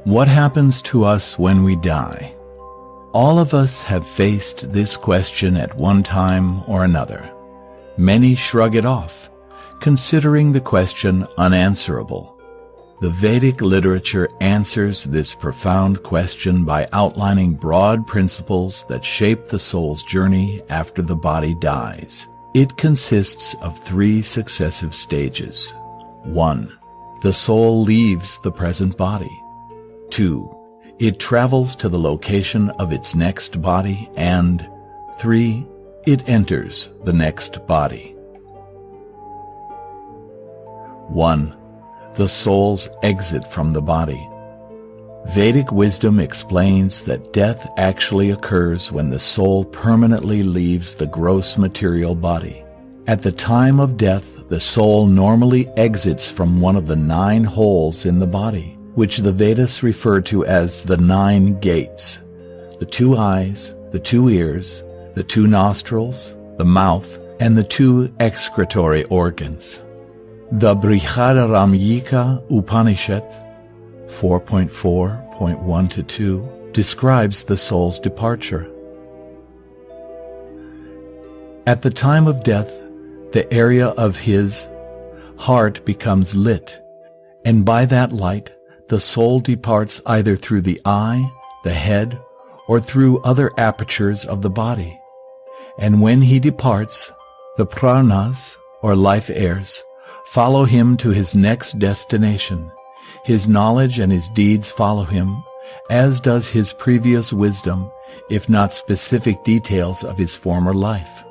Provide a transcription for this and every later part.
What happens to us when we die? All of us have faced this question at one time or another. Many shrug it off, considering the question unanswerable. The Vedic literature answers this profound question by outlining broad principles that shape the soul's journey after the body dies. It consists of 3 successive stages. 1. The soul leaves the present body. 2. It travels to the location of its next body. And 3. It enters the next body. 1. The soul's exit from the body. Vedic wisdom explains that death actually occurs when the soul permanently leaves the gross material body. At the time of death, the soul normally exits from one of the 9 holes in the body, which the Vedas refer to as the 9 gates: the 2 eyes, the 2 ears, the 2 nostrils, the mouth, and the 2 excretory organs. The Brihadaranyaka Upanishad 4.4.1-2 describes the soul's departure. At the time of death, the area of his heart becomes lit, and by that light, the soul departs either through the eye, the head, or through other apertures of the body. And when he departs, the pranas, or life heirs, follow him to his next destination. His knowledge and his deeds follow him, as does his previous wisdom, if not specific details of his former life.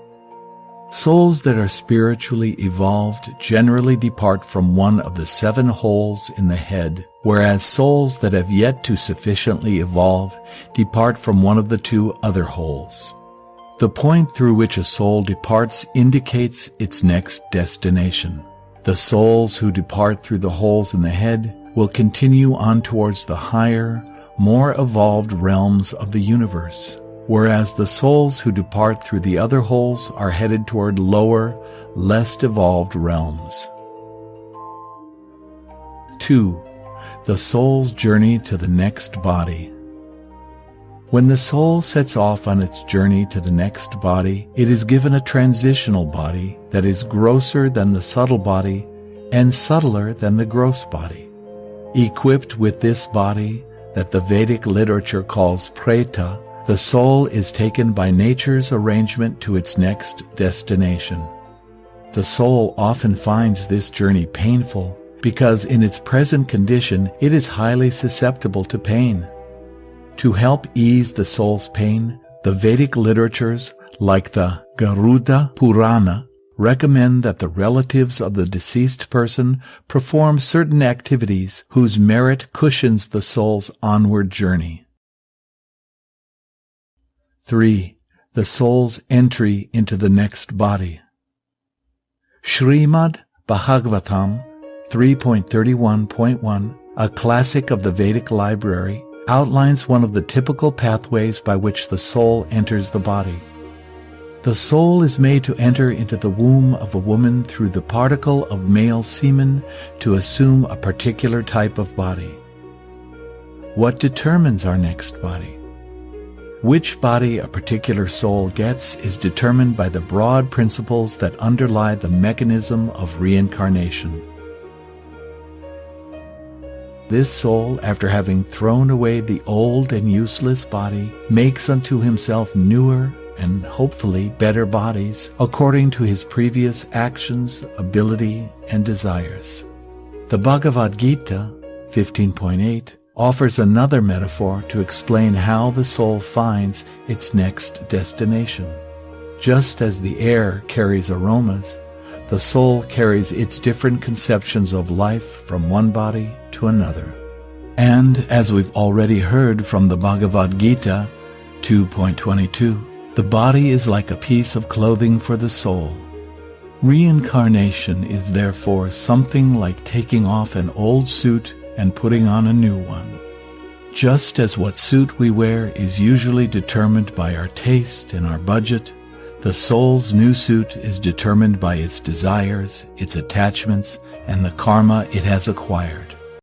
Souls that are spiritually evolved generally depart from one of the 7 holes in the head, whereas souls that have yet to sufficiently evolve depart from one of the 2 other holes. The point through which a soul departs indicates its next destination. The souls who depart through the holes in the head will continue on towards the higher, more evolved realms of the universe, whereas the souls who depart through the other holes are headed toward lower, less evolved realms. 2. The soul's journey to the next body. When the soul sets off on its journey to the next body, it is given a transitional body that is grosser than the subtle body and subtler than the gross body. Equipped with this body that the Vedic literature calls preta, the soul is taken by nature's arrangement to its next destination. The soul often finds this journey painful because in its present condition it is highly susceptible to pain. To help ease the soul's pain, the Vedic literatures, like the Garuda Purana, recommend that the relatives of the deceased person perform certain activities whose merit cushions the soul's onward journey. 3. The soul's entry into the next body. Srimad Bhagavatam 3.31.1, a classic of the Vedic library, outlines one of the typical pathways by which the soul enters the body. The soul is made to enter into the womb of a woman through the particle of male semen to assume a particular type of body. What determines our next body? Which body a particular soul gets is determined by the broad principles that underlie the mechanism of reincarnation. This soul, after having thrown away the old and useless body, makes unto himself newer and hopefully better bodies according to his previous actions, ability, and desires. The Bhagavad Gita 15.8 offers another metaphor to explain how the soul finds its next destination. Just as the air carries aromas, the soul carries its different conceptions of life from one body to another. And as we've already heard from the Bhagavad Gita 2.22, the body is like a piece of clothing for the soul. Reincarnation is therefore something like taking off an old suit and putting on a new one. Just as what suit we wear is usually determined by our taste and our budget, the soul's new suit is determined by its desires, its attachments, and the karma it has acquired.